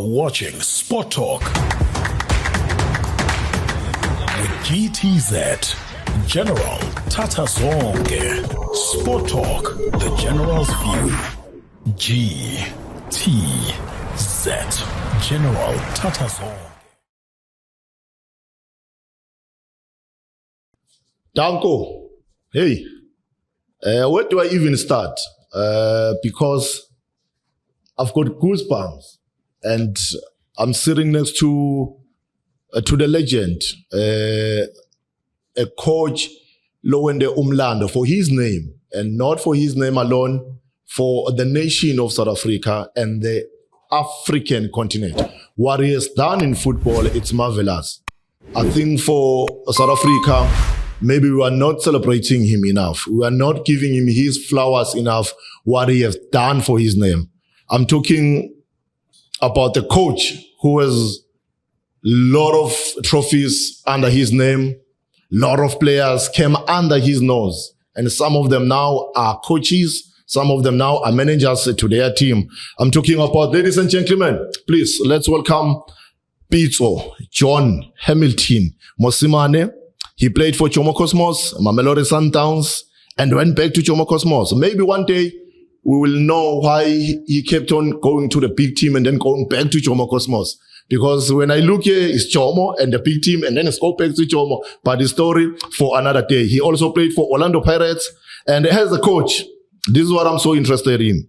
watching Sport Talk with GTZ, General Tata Zonke. Sport Talk, the General's view. GTZ, General Tata Zonke. Danko, hey, where do I even start? Because I've got goosebumps, and I'm sitting next to the legend, a coach, Lowende Umlando, for his name, and not for his name alone, for the nation of South Africa and the African continent. What he has done in football, it's marvelous. I think for South Africa, maybe we are not celebrating him enough. We are not giving him his flowers enough, what he has done for his name. I'm talking about the coach who has a lot of trophies under his name. A lot of players came under his nose. And some of them now are coaches. Some of them now are managers to their team. I'm talking about, ladies and gentlemen, please, let's welcome Pitso John Hamilton Mosimane. He played for Chomo Cosmos, Mamelodi Sundowns, and went back to Chomo Cosmos. Maybe one day we will know why he kept on going to the big team and then going back to Chomo Cosmos. Because when I look here, it's Chomo and the big team, and then it's go back to Chomo. But the story for another day. He also played for Orlando Pirates, and as a coach, this is what I'm so interested in.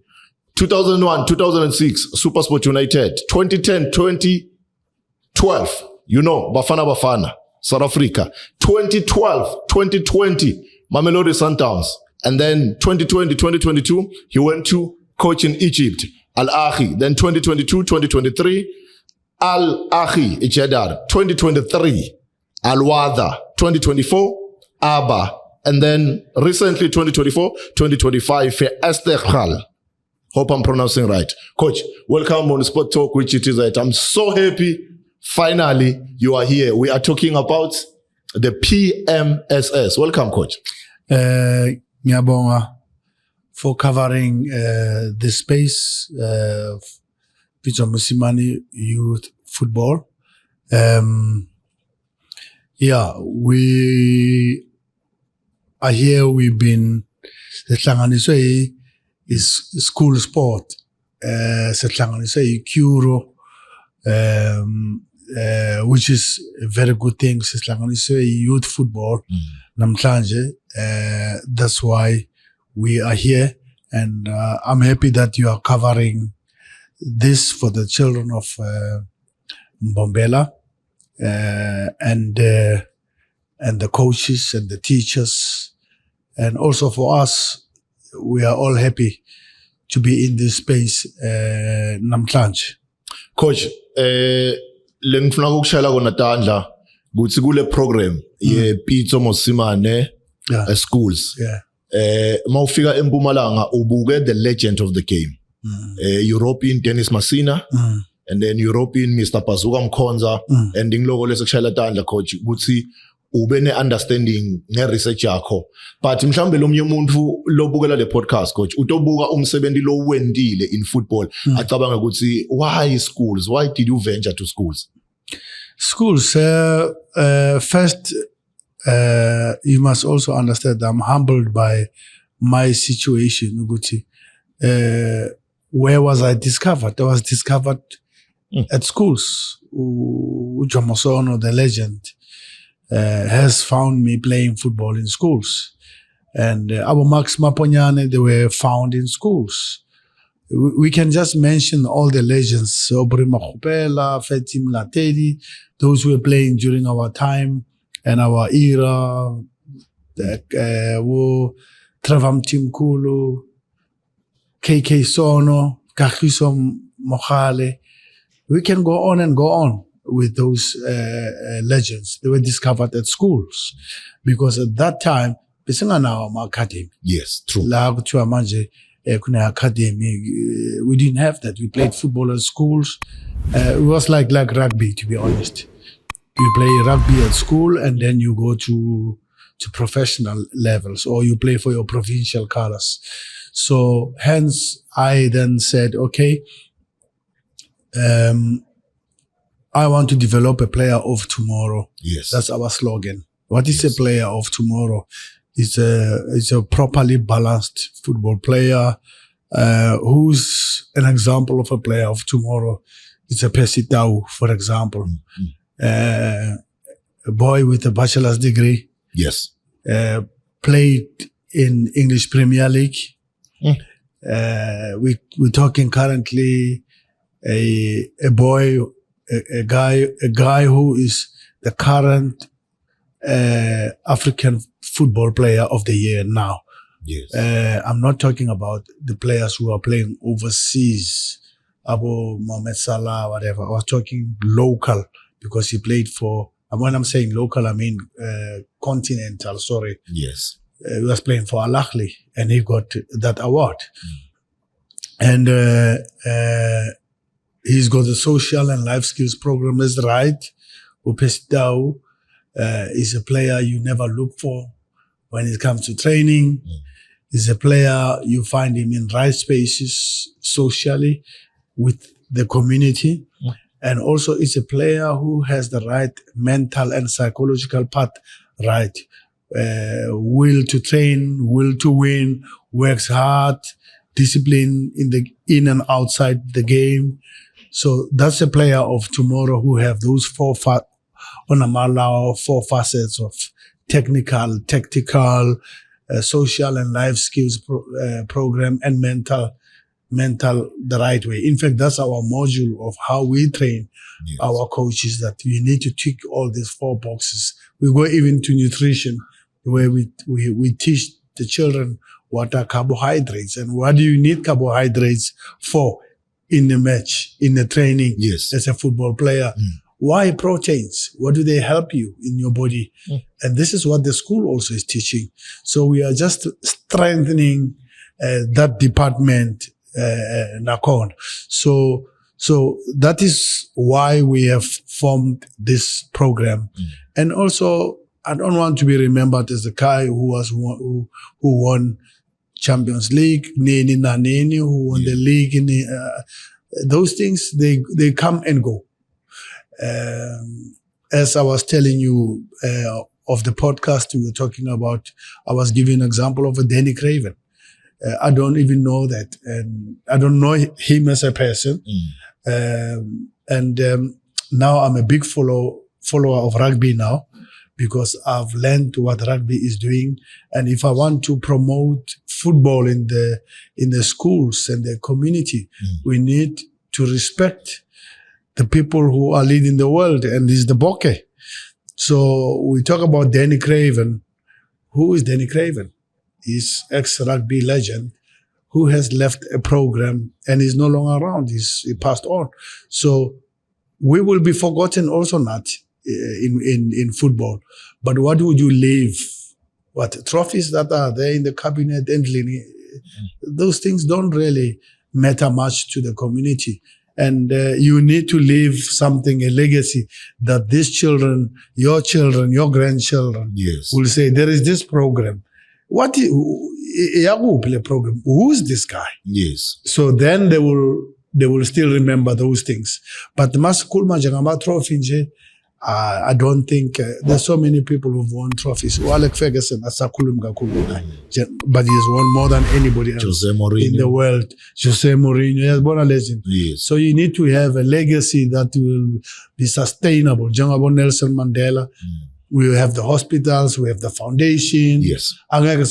2001, 2006, SuperSport United. 2010, 2012, you know, Bafana, South Africa. 2012, 2020, Mamelodi Sundowns. And then 2020, 2022, he went to coach in Egypt, Al Ahly. Then 2022, 2023, Al Ahly, Jeddah. 2023, Al Wada. 2024, Aba. And then recently, 2024, 2025, for Esteghlal. Hope I'm pronouncing right. Coach, welcome on Sport Talk with GTZ. I'm so happy. Finally, you are here. We are talking about the PMSS. Welcome, Coach. Nyabonga for covering this space, Pitso Mosimane youth football. We are here. We've been the is school sport. Kuro, which is a very good thing. Youth football. That's why we are here, and I'm happy that you are covering this for the children of Mbombela and the coaches and the teachers, and also for us. We are all happy to be in this space namhlanje. Coach, lengifuna ukushayela kona tandla kuthi kule program ye Pitso Mosimane schools. Mawufika eMpumalanga ubuke the legend of the game. European Dennis Masina and then European Mr. Pazuka Mkhonza and ngiloko lesekushayela tandla coach kuthi ube ne-understanding nge-research yakho. But mhlambe lo mnye umuntu lobukela le podcast coach utobuka umsebenzi lo wendile in football acabanga ukuthi why schools, why did you venture to schools? Schools, first you must also understand I'm humbled by my situation. Where was I discovered? I was discovered at schools. Ujamosono, the legend, has found me playing football in schools. And our Max Maponyane, they were found in schools. We can just mention all the legends, Obri Makhupela, Fetim Latedi, those who were playing during our time and our era, Travam Timkulu, KK Sono, Kakiso Mohale. We can go on and go on with those legends. They were discovered at schools because at that time, academy. Yes, true. Academy. We didn't have that. We played football at schools. It was like rugby, to be honest. You play rugby at school and then you go to professional levels, or you play for your provincial colors. So hence I then said, okay, I want to develop a player of tomorrow. Yes. That's our slogan. What is a player of tomorrow? It's a properly balanced football player who's an example of a player of tomorrow. It's a Percy Tau, for example. A boy with a bachelor's degree. Yes. Played in English Premier League. We're talking currently a boy, a guy who is the current African football player of the year now. Yes. I'm not talking about the players who are playing overseas, Abu Mohamed Salah, whatever. I was talking local because he played for, and when I'm saying local, I mean continental, sorry. Yes. He was playing for Al Ahly and he got that award. And he's got the social and life skills program is right. Percy Tau is a player you never look for when it comes to training. He's a player you find him in right spaces socially with the community. And also it's a player who has the right mental and psychological part right. Will to train, will to win, works hard, discipline in and outside the game. So that's a player of tomorrow who have those four facets of technical, tactical, social and life skills program and mental the right way. In fact, that's our module of how we train our coaches, that you need to tick all these 4 boxes. We go even to nutrition, where we teach the children what are carbohydrates and what do you need carbohydrates for in the match, in the training as a football player. Why proteins? What do they help you in your body? And this is what the school also is teaching. So we are just strengthening that department, Nakon. So that is why we have formed this program. And also, I don't want to be remembered as the guy who won Champions League, who won the league. Those things, they come and go. As I was telling you of the podcast we were talking about, I was giving an example of a Danny Craven. I don't even know that, and I don't know him as a person. Now I'm a big follower of rugby now, because I've learned what rugby is doing. And if I want to promote football in the schools and the community, we need to respect the people who are leading the world, and this is the Bokke. So we talk about Danny Craven. Who is Danny Craven? He's ex-rugby legend who has left a program and is no longer around. He passed on. So we will be forgotten also not in football. But what would you leave? What trophies that are there in the cabinet and those things don't really matter much to the community. And you need to leave something, a legacy, that these children, your grandchildren will say, there is this program. What is a program? Who's this guy? Yes. So then they will still remember those things. But trophy, I don't think there's so many people who've won trophies. Alec Ferguson, but he's won more than anybody else in the world. Jose Mourinho, he has born a legend. Yes. So you need to have a legacy that will be sustainable. Nelson Mandela. We have the hospitals, we have the foundation. Yes. Neitrat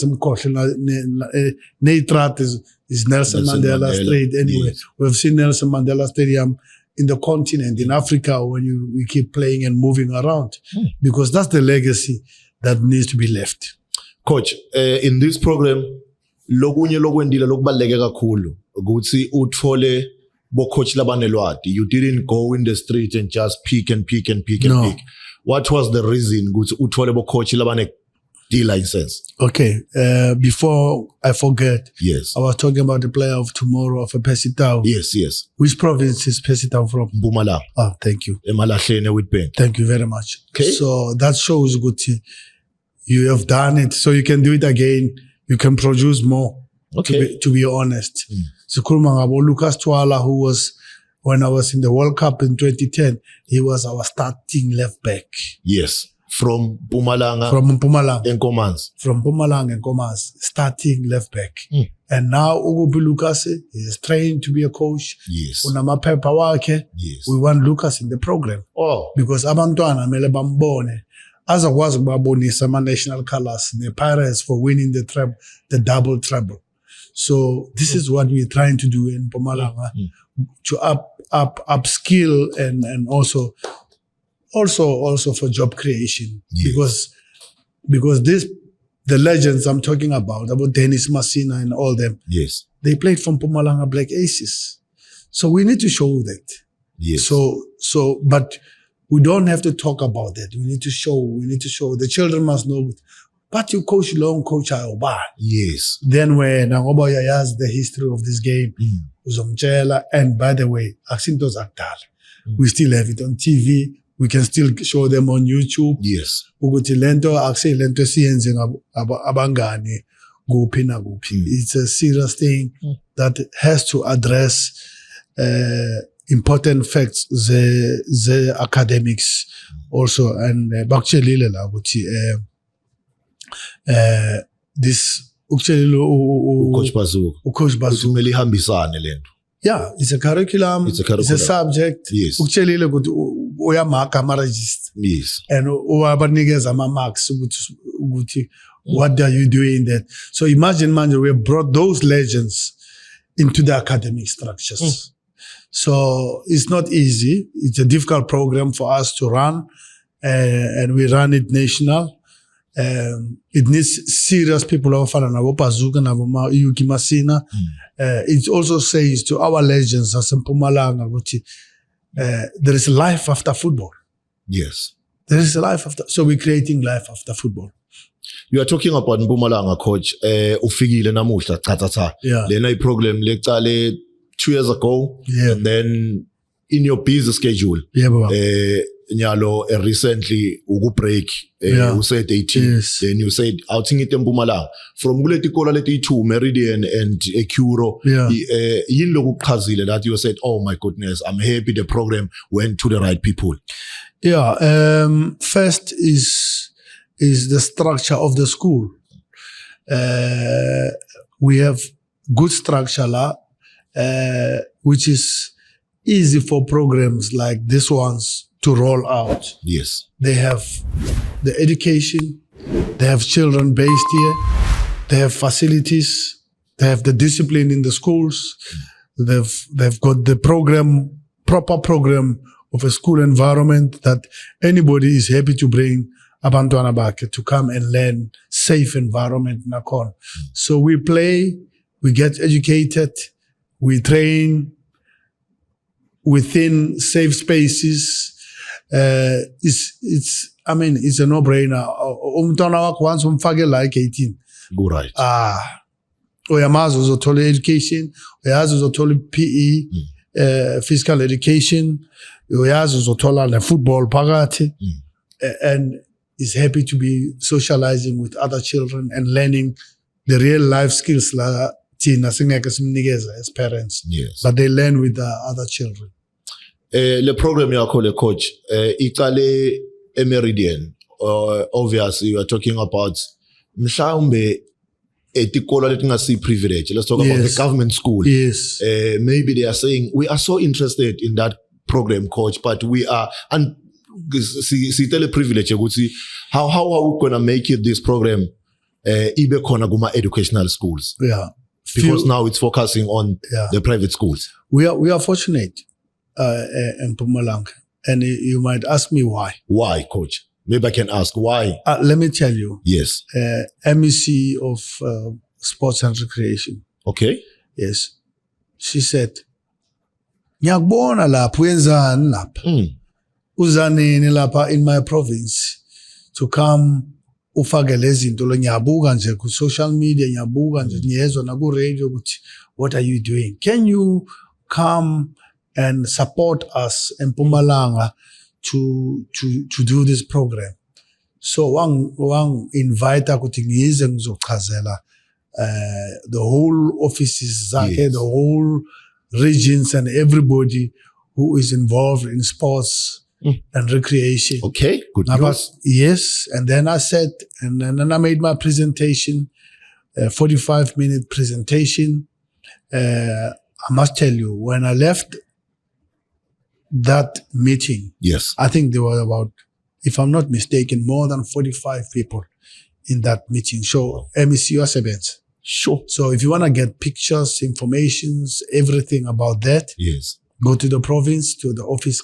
is Nelson Mandela Street anyway. Yes. We've seen Nelson Mandela Stadium in the continent, in Africa, when we keep playing and moving around. Because that's the legacy that needs to be left. Coach, in this program, lokunye lokwendile lokubaluleke kakhulu ukuthi uthole bo coach labanelwadi. You didn't go in the street and just pick and pick. What was the reason ukuthi uthole bo coach labane D-license? Okay, before I forget, yes, I was talking about the player of tomorrow of a Percy Tau. Yes. Which province is Percy Tau from? Mpumalanga. Oh, thank you. Emalahleni Witbank. Thank you very much. Okay. So that shows good. You have done it, so you can do it again. You can produce more. Okay. To be honest. So Lucas Twala, who When I was in the World Cup in 2010, he was our starting left back. Yes. From Mpumalanga. From Mpumalanga. And Commands. From Mpumalanga and Commands, starting left back. And now Ugo Lucas is trained to be a coach. Yes. Unamaphepha wakhe. Yes. We want Lucas in the program. Oh. Because abantwana mele bambone azakwazi ukubabonisa ama-national colors, the Pirates for winning the double treble. So this is what we're trying to do in Mpumalanga to upskill and also for job creation. Yes. Because the legends I'm talking about Dennis Masina and all them, yes, they played from Mpumalanga Black Aces. So we need to show that. Yes. So but we don't have to talk about that. We need to show. The children must know. But you coach long, coach Ayoba. Yes. Then when Nangoba has the history of this game, Uzomchela, and by the way, Aksintos Akdal. We still have it on TV. We can still show them on YouTube. Yes. Uguti lento akse lento siyenze abangani guphi na guphi. It's a serious thing that has to address important facts, the academics also, and bakchelile la ukuthi this Coach Bazu kumele ihambisane lento. Yeah, it's a curriculum. It's a subject. Yes. Ukchelile ukuthi uyamark ama-register. Yes. And uyabanikeza ama-marks ukuthi what are you doing that. So imagine manje we have brought those legends into the academic structures. So it's not easy. It's a difficult program for us to run, and we run it national. It needs serious people ofana nabo Pazuka nabo Yuki Masina. It also says to our legends as Mpumalanga ukuthi there is life after football. Yes. There is a life after. So we're creating life after football. You are talking about Mpumalanga, coach. Ufikile namuhla cha. Yeah. Lena iprogram lecale 2 years ago. Yeah. And then in your busy schedule. Yeah, baba. Nyalo recently break you said 18. Yes. Then you said outing it Mpumalanga from kuleti kola leti 2 Meridian and Ekuro. Yeah. Yinlo kuchazile that you said, oh my goodness, I'm happy the program went to the right people. Yeah. First is the structure of the school. We have good structure which is easy for programs like this ones to roll out. Yes. They have the education, they have children based here, they have facilities, they have the discipline in the schools, they've got the proper program of a school environment that anybody is happy to bring abantwana bakhe to come and learn safe environment nakon. So we play, we get educated, we train within safe spaces. It's a no-brainer. Umntwana wakho once umfake like 18. Go right. Uyamazi uzothola education, uyazi uzothola PE, physical education, uyazi uzothola le football phakathi, and is happy to be socializing with other children and learning the real life skills la thina singeke simnikeza as parents. Yes. But they learn with the other children. Le program yakho le coach iqale eMeridian. Obviously you are talking about mhlawumbe etikolo letingasi privilege. Let's talk about the government school. Yes. Maybe they are saying we are so interested in that program, coach, but we are and sitele privilege ukuthi how are we going to make it this program ibe khona kuma educational schools? Yeah. Because now it's focusing on the private schools. We are fortunate in Mpumalanga, and you might ask me why. Why, coach? Maybe I can ask why. Let me tell you. Yes. MEC of Sports and Recreation. Okay. Yes. She said, "Ngiyakubona lapha wenzani lapha. Uzanini lapha in my province to come ufake lezi zinto lo ngiyabuka nje ku social media ngiyabuka nje ngiyezwa na ku radio ukuthi what are you doing? Can you come and support us in Mpumalanga to do this program?" So wang invite ukuthi ngize ngizochazela the whole offices zakhe, the whole regions and everybody who is involved in sports and recreation. Okay, good news. Yes, and then I said, and then I made my presentation, 45-minute presentation. I must tell you, when I left that meeting, Yes. I think there were about, if I'm not mistaken, more than 45 people in that meeting. So, MEC events. Sure. So if you want to get pictures, informations, everything about that, Yes. go to the province, to the office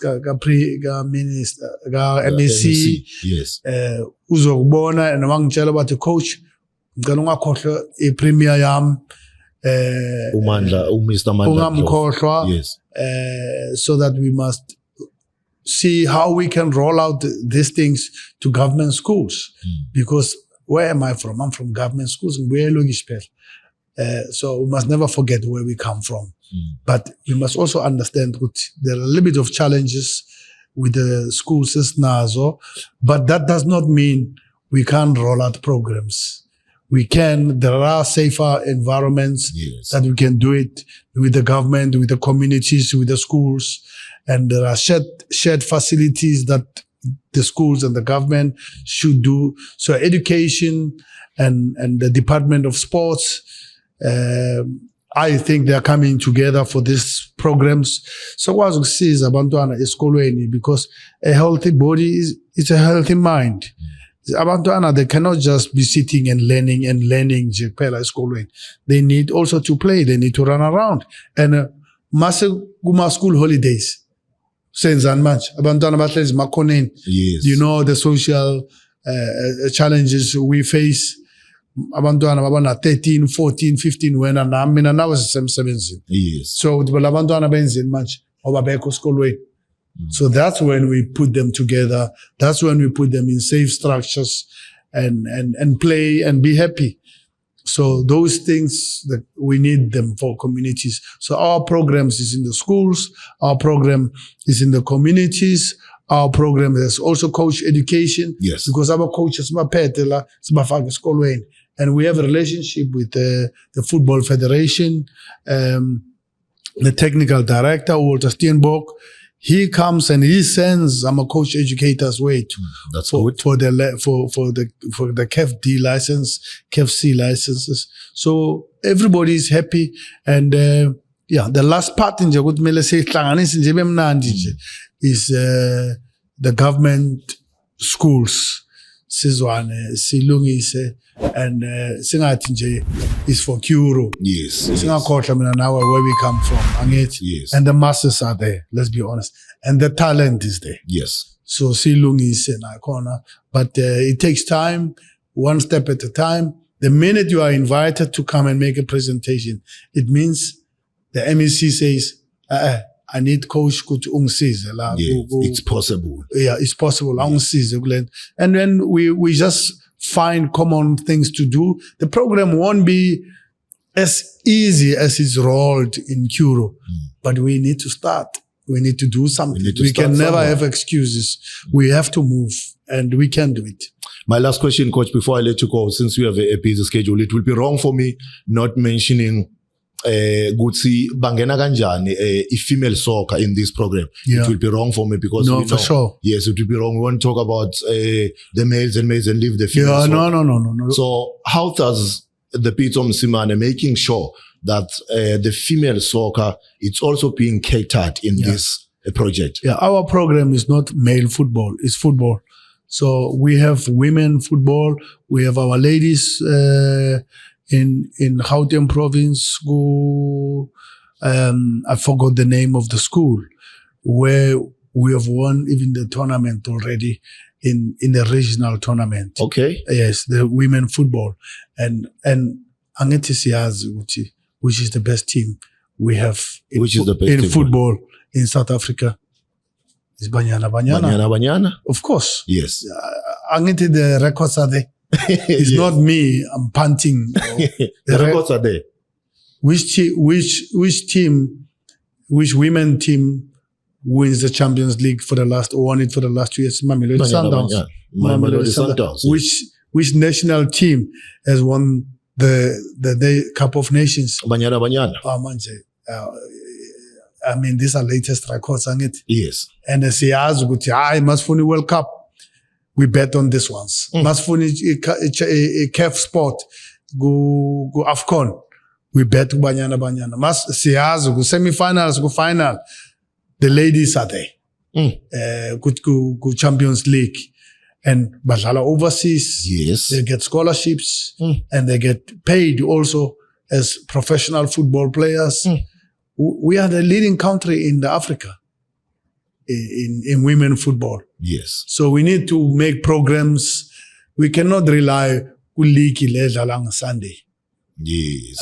minister, MEC. Yes. Uzokubona and wangitshela about coach. Ngicela ungakhohlwa ipremier yami. Mr. Mandla. Ungamkhohlwa. Yes. So that we must see how we can roll out these things to government schools. Because where am I from? I'm from government schools. So we must never forget where we come from. But we must also understand that there are a little bit of challenges with the school system, but that does not mean we can't roll out programs. We can. There are safer environments that we can do it with the government, with the communities, with the schools. And there are shared facilities that the schools and the government should do. So education and the Department of Sports, I think they are coming together for these programs. So what we see is abantwana esikolweni, because a healthy body is a healthy mind. Abantwana, they cannot just be sitting and learning nje kuphela esikolweni. They need also to play. They need to run around. And mase kuma school holidays. Senzani manje abantwana bahlezi makhoneni. Yes. You know the social challenges we face. Abantwana babana 13, 14, 15 wena nami mina nawe sisemsebenzini. Yes. So labantwana benzini manje ngoba bekho esikolweni. So that's when we put them together. That's when we put them in safe structures and play and be happy. So those things that we need them for communities. So our programs is in the schools. Our program is in the communities. Our program is also coach education. Yes. Because our coaches and we have a relationship with the Football Federation, the technical director, Walter Steenbok. He comes and he sends coach educators way for the CAF-D license, CAF-C licenses. So everybody is happy. And the last part in is the government schools. Sizwane, silungise, and singathi nje is for Kuro. Yes. Singakhohlwa mina nawe where we come from, angithi. Yes. And the masses are there, let's be honest. And the talent is there. Yes. So silungise nakhona, but it takes time, one step at a time. The minute you are invited to come and make a presentation, it means the MEC says, I need coach to ungisize la. Yeah, it's possible. Yeah, it's possible. And then we just find common things to do. The program won't be as easy as it's rolled in Kuro, but we need to start. We need to do something. We can never have excuses. We have to move, and we can do it. My last question, Coach, before I let you go, since we have a busy schedule, it will be wrong for me not mentioning Gutsi bangena kanjani female soccer in this program. It will be wrong for me because for sure. Yes, it will be wrong. We want to talk about the males and leave the females. Yeah, no. So how does the Pitso Mosimane making sure that the female soccer it's also being catered in this project? Yeah, our program is not male football; it's football. So we have women football. We have our ladies. In Gauteng province, I forgot the name of the school, where we have won even the tournament already in the regional tournament. Okay. Yes, the women football. And angithi siyazi ukuthi which is the best team we have in football in South Africa. It's Banyana. Of course. Yes. Angithi the records are there. It's not me. I'm punting. The records are there. Which women team wins the Champions League won it for the last 2 years? Mamelodi Sundowns. Which national team has won the Cup of Nations? Banyana. I mean, these are latest records, angithi? Yes. And siyazi ukuthi hayi masifuna World Cup, we bet on this ones. Masifuna CAF sport go AFCON, we bet kubanyana banyana. Mas siyazi ku semi-finals ku final, the ladies are there. Ku Champions League. And badlala overseas, Yes. they get scholarships and they get paid also as professional football players. We are the leading country in Africa in women football. Yes. So we need to make programs. We cannot rely on league on Sunday. Yes.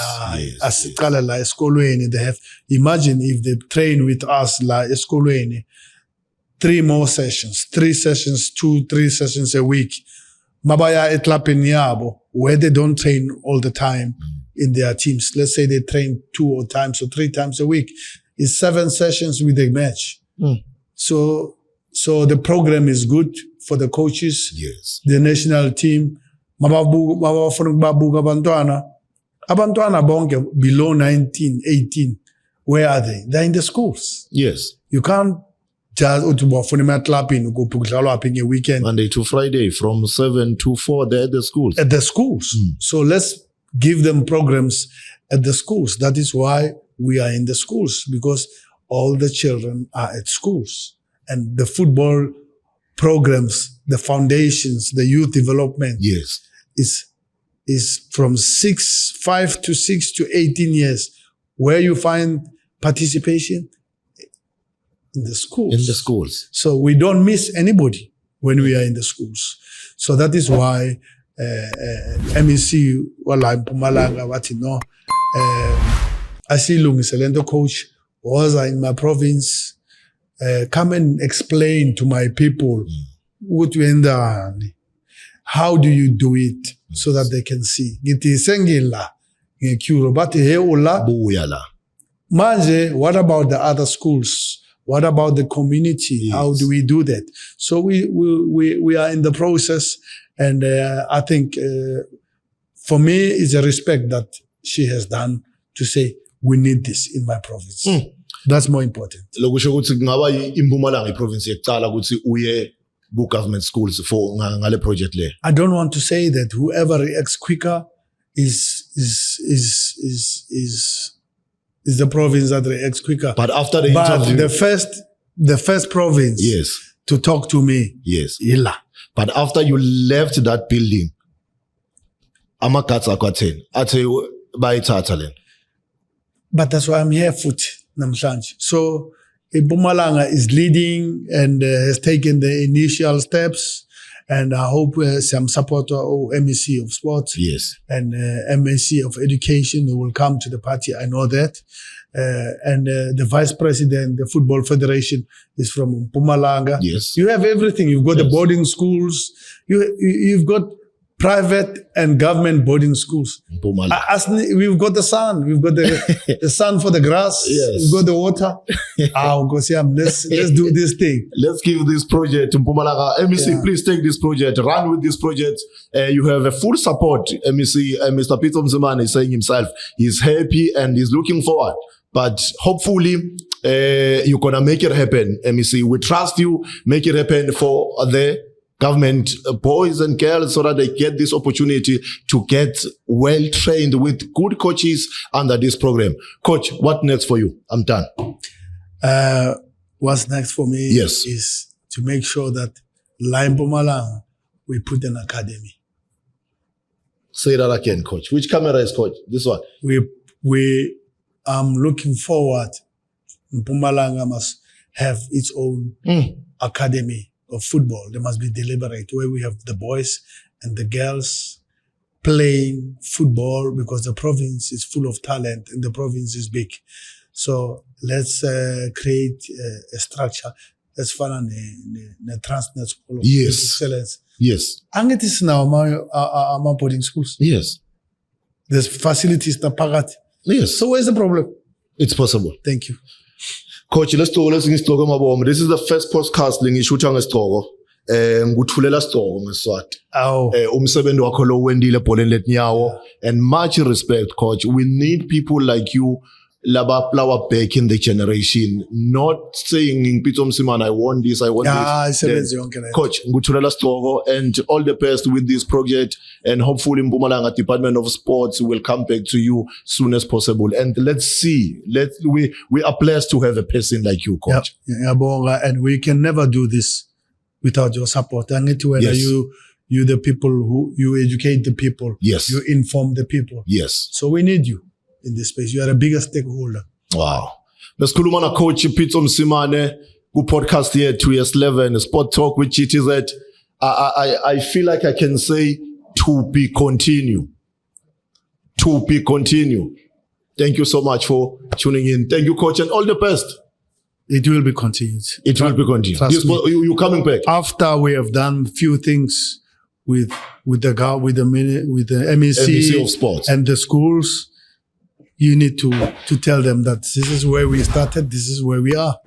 As la esikolweni, they have, imagine if they train with us la esikolweni, 3 more sessions, 3 sessions, 2-3 sessions a week. Mabaya etlapini yabo, where they don't train all the time in their teams. Let's say they train 2 times or 3 times a week. It's 7 sessions with a match. So the program is good for the coaches, Yes. the national team. Mabafuna ukubabuka abantwana bonke below 19, 18. Where are they? They're in the schools. Yes. You can't just utubafuna ematlapini ukudlalwa apha ngeweekend. Monday to Friday from 7 to 4, they're at the schools. At the schools. So let's give them programs at the schools. That is why we are in the schools, because all the children are at schools. And the football programs, the foundations, the youth development Yes. is from 5 to 6 to 18 years. Where you find participation? In the schools. In the schools. So we don't miss anybody when we are in the schools. So that is why MEC wala Mpumalanga wathi no asilungisele nto coach was in my province, come and explain to my people what we endani, how do you do it so that they can see. Ngithi sengila ngecure but he ula Buya la. manje, what about the other schools? What about the community? Yes. How do we do that? So we are in the process, and I think for me it's a respect that she has done to say we need this in my province. That's more important. Lokusho ukuthi kungaba iMpumalanga iprovince yekucala ukuthi uye ku government schools for ngale project le. I don't want to say that whoever reacts quicker is the province that reacts quicker. But after the But interview, the first province yes, to talk to me, yes. Ila. But after you left that building, amakatsi akho 10 athe bayithatha lena. But that's why I'm here futhi namhlanje. So Mpumalanga is leading and has taken the initial steps, and I hope some supporter or MEC of sports Yes. and MEC of education who will come to the party. I know that. And the vice president, the football federation is from Mpumalanga. Yes. You have everything. You've got the Yes. boarding schools. You've got private and government boarding schools. Mpumalanga. We've got the sun. We've got the sun for the grass. Yes. We've got the water. Let's do this thing. Let's give this project to Mpumalanga. MEC, please take this project, run with this project. You have a full support. MEC, Mr. Pitso Mosimane is saying himself, he's happy and he's looking forward. But hopefully, you're going to make it happen, MEC. We trust you. Make it happen for the government boys and girls so that they get this opportunity to get well trained with good coaches under this program. Coach, what next for you? I'm done. What's next for me Yes. is to make sure that in Mpumalanga, we put an academy. Say that again, Coach. Which camera is Coach? This one. I'm looking forward. Mpumalanga must have its own academy of football. There must be deliberate where we have the boys and the girls playing football, because the province is full of talent and the province is big. So let's create a structure that's fun and a Transnet School of Yes. Excellence. Yes. And it is now my boarding schools. Yes. There's facilities that pagat. Yes. So where's the problem? It's possible. Thank you. Coach, let's talk ngesitoko mabomo. This is the first podcast lingishuta ngesitoko. Nguthulela sitoko ngeSwati. Oh. Umsebenzi wakho lo wendile ebholeni letinyawo, and much respect, Coach. We need people like you laba flower back in the generation, not saying in Pitso Mosimane, I want this, I want this. Then, Coach, nguthulela Sigcoko, and all the best with this project, and hopefully Mpumalanga Department of Sports will come back to you soon as possible. And let's see, we are blessed to have a person like you, Coach. And we can never do this without your support. And Yes. you the people who you educate the people. Yes. You inform the people. Yes. So we need you in this space. You are the biggest stakeholder. Wow. Lesikhuluma na Coach Pitso Mosimane ku podcast here 2S11 Sport Talk with GTZ. I feel like I can say to be continue. To be continue. Thank you so much for tuning in. Thank you, Coach, and all the best. It will be continued. It will be continued. Trust me. You coming back After we have done few things with the MEC MEC of Sports and the schools, you need to tell them that this is where we started, this is where we are.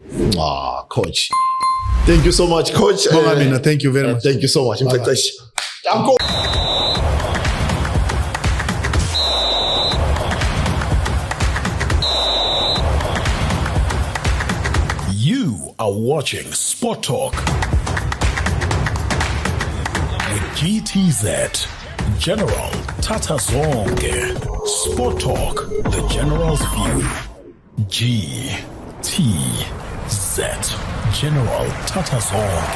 Coach. Thank you so much, Coach. Thank you very much. Thank you so much. You are watching Sport Talk with GTZ, General Tata Zonke. Sport Talk, the General's View. GTZ, General Tata Zonke.